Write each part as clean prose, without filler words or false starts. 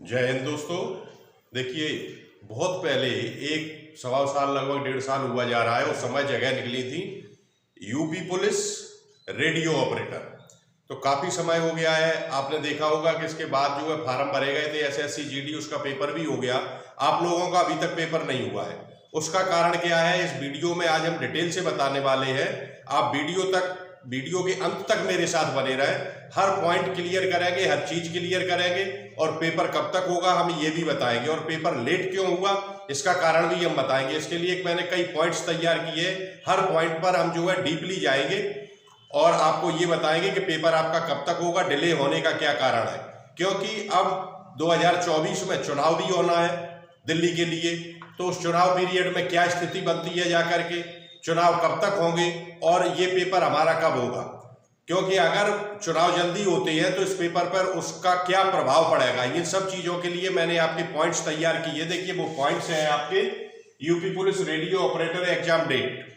जय हिंद दोस्तों। देखिए, बहुत पहले एक सवा साल लगभग 1.5 साल हुआ जा रहा है, उस समय जगह निकली थी यूपी पुलिस रेडियो ऑपरेटर। तो काफ़ी समय हो गया है, आपने देखा होगा कि इसके बाद जो है फार्म भरे गए थे एसएससी जीडी, उसका पेपर भी हो गया। आप लोगों का अभी तक पेपर नहीं हुआ है। उसका कारण क्या है, इस वीडियो में आज हम डिटेल से बताने वाले हैं। आप वीडियो के अंत तक मेरे साथ बने रहें, हर पॉइंट क्लियर करेंगे, हर चीज क्लियर करेंगे और पेपर कब तक होगा हम ये भी बताएंगे, और पेपर लेट क्यों हुआ इसका कारण भी हम बताएंगे। इसके लिए मैंने कई पॉइंट्स तैयार किए, हर पॉइंट पर हम जो है डीपली जाएंगे और आपको ये बताएंगे कि पेपर आपका कब तक होगा, डिले होने का क्या कारण है। क्योंकि अब 2024 में चुनाव भी होना है दिल्ली के लिए, तो उस चुनाव पीरियड में क्या स्थिति बनती है जाकर के, चुनाव कब तक होंगे और ये पेपर हमारा कब होगा। क्योंकि अगर चुनाव जल्दी होते हैं तो इस पेपर पर उसका क्या प्रभाव पड़ेगा, इन सब चीजों के लिए मैंने आपके पॉइंट्स तैयार किए। देखिए वो पॉइंट्स हैं आपके UP police radio operator exam date.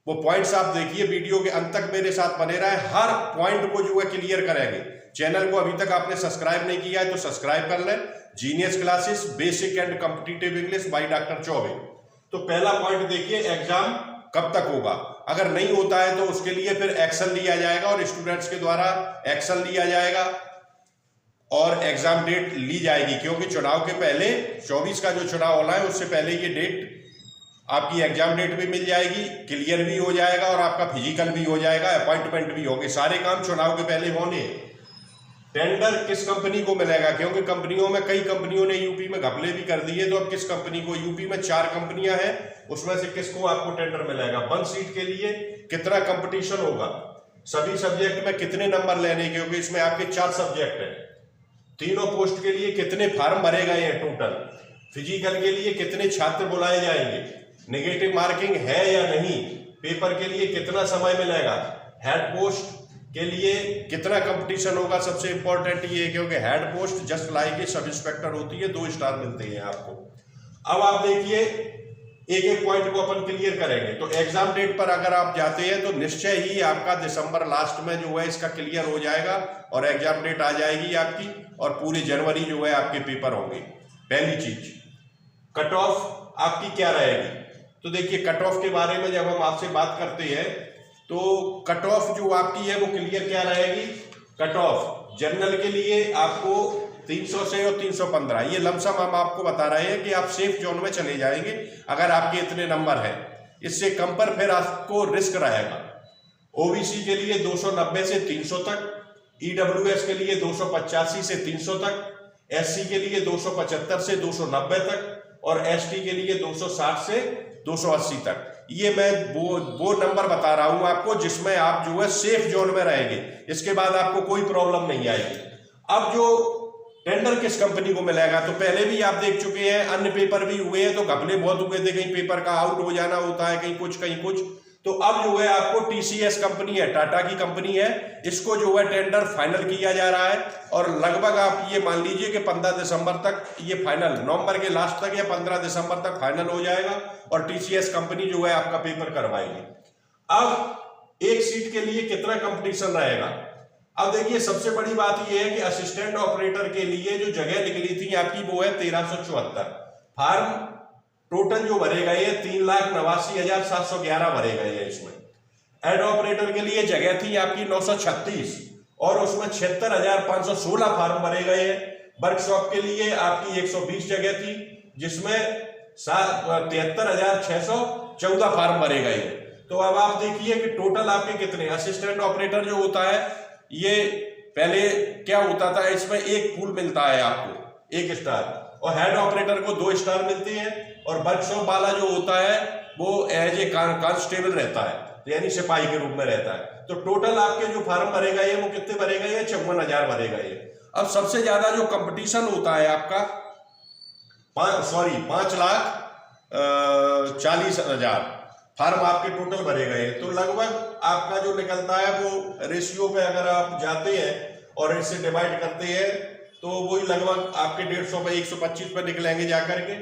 वो पॉइंट्स आप देखिए, वीडियो के अंत तक मेरे साथ बने रहे, हर पॉइंट को जो है क्लियर करेंगे। चैनल को अभी तक आपने सब्सक्राइब नहीं किया है तो सब्सक्राइब कर लें। Genius classes basic and competitive English by doctor Choubey. तो पहला पॉइंट देखिए, एग्जाम कब तक होगा। अगर नहीं होता है तो उसके लिए फिर एक्शन लिया जाएगा और स्टूडेंट्स के द्वारा एक्शन लिया जाएगा और एग्जाम डेट ली जाएगी। क्योंकि चुनाव के पहले 24 का जो चुनाव होना है उससे पहले ये डेट आपकी एग्जाम डेट भी मिल जाएगी, क्लियर भी हो जाएगा और आपका फिजिकल भी हो जाएगा, अपॉइंटमेंट भी होगी। सारे काम चुनाव के पहले होने। टेंडर किस कंपनी को मिलेगा, क्योंकि कंपनियों में कई कंपनियों ने यूपी में घपले भी कर दिए, तो अब किस कंपनी को, यूपी में 4 कंपनियां हैं, उसमें से किसको आपको टेंडर मिलेगा। 1 सीट के लिए कितना कंपटीशन होगा, सभी सब्जेक्ट में कितने नंबर लेने, क्योंकि इसमें आपके 4 सब्जेक्ट हैं। तीनों पोस्ट के लिए कितने फार्म भरे गए हैं टोटल, फिजिकल के लिए कितने छात्र बुलाए जाएंगे, नेगेटिव मार्किंग है या नहीं, पेपर के लिए कितना समय मिलेगा, हेड पोस्ट के लिए कितना कंपटीशन होगा। सबसे इंपॉर्टेंट ये है क्योंकि head post just like a sub inspector होती है, 2 स्टार मिलते हैं आपको। अब आप देखिए एक एक पॉइंट को अपन क्लियर करेंगे। तो एग्जाम डेट पर अगर आप जाते हैं तो निश्चय ही आपका दिसंबर लास्ट में जो है इसका क्लियर हो जाएगा और एग्जाम डेट आ जाएगी आपकी, और पूरे जनवरी जो है आपके पेपर होंगे। पहली चीज, कट ऑफ आपकी क्या रहेगी। तो देखिए कट ऑफ के बारे में जब हम आपसे बात करते हैं तो कट ऑफ जो आपकी है वो क्लियर क्या रहेगी। कट ऑफ जनरल के लिए आपको 300 से और 315, ये लमसम हम आपको बता रहे हैं कि आप सेफ जोन में चले जाएंगे अगर आपके इतने नंबर हैं। इससे कम पर फिर आपको रिस्क रहेगा। ओबीसी के लिए 290 से 300 तक, ईडब्ल्यूएस के लिए 285 से 300 तक, एससी के लिए 275 से 290 तक और एसटी के लिए 260 से 280 तक। ये मैं वो नंबर बता रहा हूं आपको जिसमें आप जो है सेफ जोन में रहेंगे, इसके बाद आपको कोई प्रॉब्लम नहीं आएगी। अब जो टेंडर किस कंपनी को मिलेगा, तो पहले भी आप देख चुके हैं, अन्य पेपर भी हुए हैं तो घपले बहुत हुए थे, कहीं पेपर का आउट हो जाना होता है, कहीं कुछ। तो अब जो है आपको टीसीएस कंपनी है, टाटा की कंपनी है, इसको जो है टेंडर फाइनल किया जा रहा है और लगभग आप ये मान लीजिए कि 15 दिसंबर तक ये फाइनल, नवंबर के लास्ट तक या 15 दिसंबर तक फाइनल हो जाएगा और टीसीएस कंपनी जो है आपका पेपर करवाएगी। अब एक सीट के लिए कितना कंपटीशन रहेगा। अब देखिए सबसे बड़ी बात यह है कि असिस्टेंट ऑपरेटर के लिए जो जगह निकली थी आपकी वो है 1374। फार्म टोटल जो भरे गए हैं 3,89,711 भरे गए हैं। इसमें हेड ऑपरेटर के लिए जगह थी आपकी 936 और उसमें 76,516 फार्म भरे गए हैं। वर्कशॉप के लिए आपकी 120 जगह थी जिसमें 73,614 फार्म भरे गए हैं। तो अब आप देखिए कि टोटल आपके कितने, असिस्टेंट ऑपरेटर जो होता है ये पहले क्या होता था, इसमें एक फूल मिलता है आपको 1 स्टार, और हेड ऑपरेटर को 2 स्टार मिलते हैं, और वर्कशॉप वाला जो होता है वो एज ए कांस्टेबल रहता है, यानी सिपाही के रूप में रहता है। तो टोटल आपके जो फार्म भरे गए हैं वो कितने भरे गए हैं, 54,000 भरे गए हैं। अब सबसे ज्यादा जो कंपटीशन होता है आपका 5,40,000 फार्म आपके टोटल भरे गए हैं। तो लगभग आपका जो निकलता है वो रेशियो पे अगर आप जाते हैं और इससे डिवाइड करते हैं तो वही लगभग आपके 150 पे 125 पे निकलेंगे जाकर के।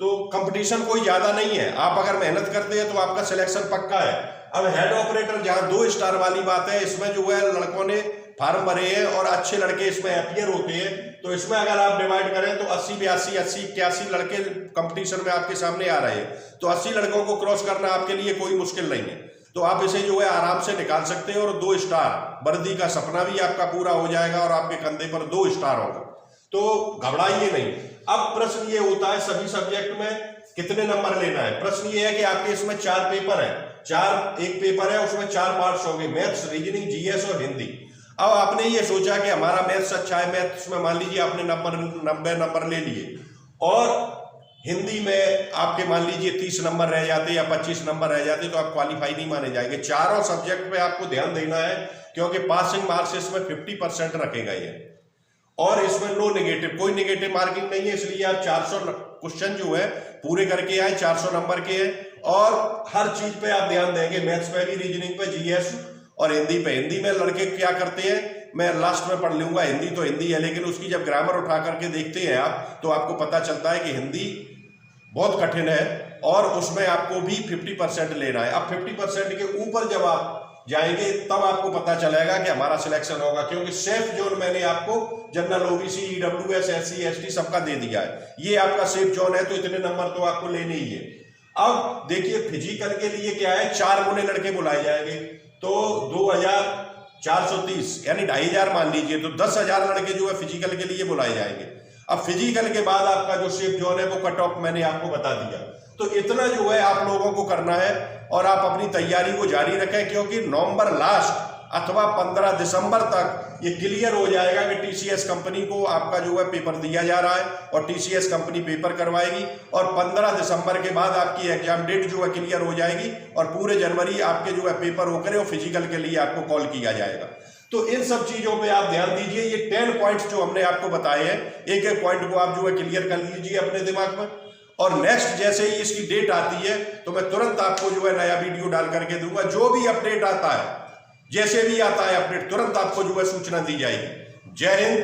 तो कंपटीशन कोई ज्यादा नहीं है, आप अगर मेहनत करते हैं तो आपका सिलेक्शन पक्का है। अब हेड ऑपरेटर जहां 2 स्टार वाली बात है, इसमें जो है लड़कों ने फार्म भरे हैं और अच्छे लड़के इसमें अपियर होते हैं, तो इसमें अगर आप डिवाइड करें तो 80 82 80 81 लड़के कंपटीशन में आपके सामने आ रहे हैं, तो 80 लड़कों को क्रॉस करना आपके लिए कोई मुश्किल नहीं है। तो आप इसे जो है आराम से निकाल सकते हैं और 2 स्टार वर्दी का सपना भी आपका पूरा हो जाएगा और आपके कंधे पर 2 स्टार होगा। तो घबराइए नहीं। अब प्रश्न ये होता है सभी सब्जेक्ट में कितने नंबर लेना है। प्रश्न ये है कि आपके इसमें 4 पेपर है, एक पेपर है उसमें 4 पार्ट्स होंगे, मैथ्स, रीजनिंग, जीएस और हिंदी। अब आपने ये सोचा कि हमारा मैथ्स अच्छा है, मैथ्स में मान लीजिए आपने 90 नंबर ले लिए और हिंदी में आपके मान लीजिए 30 नंबर रह जाते या 25 नंबर रह जाते, तो आप क्वालिफाई नहीं माने जाएंगे। चारों सब्जेक्ट पे आपको ध्यान देना है क्योंकि पासिंग मार्क्स इसमें 50% रखे गए हैं और इसमें नो नेगेटिव, कोई नेगेटिव मार्किंग नहीं है। इसलिए आप 400 क्वेश्चन जो है पूरे करके आए, 400 नंबर के हैं और हर चीज पे आप ध्यान देंगे, मैथ्स पे भी, रीजनिंग पे, जीएस और हिंदी पे। हिंदी में लड़के क्या करते हैं, मैं लास्ट में पढ़ लूंगा, हिंदी तो हिंदी है लेकिन उसकी जब ग्रामर उठा करके देखते हैं आप तो आपको पता चलता है कि हिंदी बहुत कठिन है और उसमें आपको भी 50% लेना है। अब 50% के ऊपर जब आप जाएंगे तब आपको पता चलेगा कि हमारा सिलेक्शन होगा, क्योंकि सेफ जोन मैंने आपको general, OBC, EWS, SC, ST सबका दे दिया है। ये आपका सेफ जोन है तो इतने नंबर तो आपको लेने ही है। अब देखिए फिजिकल के लिए क्या है, 4 गुने लड़के बुलाए जाएंगे तो 2430 यानी 2500 मान लीजिए, तो 10,000 लड़के जो है फिजिकल के लिए बुलाए जाएंगे। अब फिजिकल के बाद आपका जो सेफ जोन है वो कट ऑफ मैंने आपको बता दिया। तो इतना जो है आप लोगों को करना है और आप अपनी तैयारी को जारी रखें, क्योंकि नवंबर लास्ट अथवा 15 दिसंबर तक ये क्लियर हो जाएगा कि टीसीएस कंपनी को आपका जो है पेपर दिया जा रहा है और टीसीएस कंपनी पेपर करवाएगी और 15 दिसंबर के बाद आपकी एग्जाम डेट जो है क्लियर हो जाएगी और पूरे जनवरी आपके जो है पेपर होकर और फिजिकल के लिए आपको कॉल किया जाएगा। तो इन सब चीजों पे आप ध्यान दीजिए। ये 10 पॉइंट्स जो हमने आपको बताए हैं, एक एक पॉइंट को आप जो है क्लियर कर लीजिए अपने दिमाग में और नेक्स्ट जैसे ही इसकी डेट आती है तो मैं तुरंत आपको जो है नया वीडियो डाल करके दूंगा। जो भी अपडेट आता है, जैसे भी आता है अपडेट, तुरंत आपको जो है सूचना दी जाएगी। जय हिंद,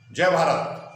जय भारत।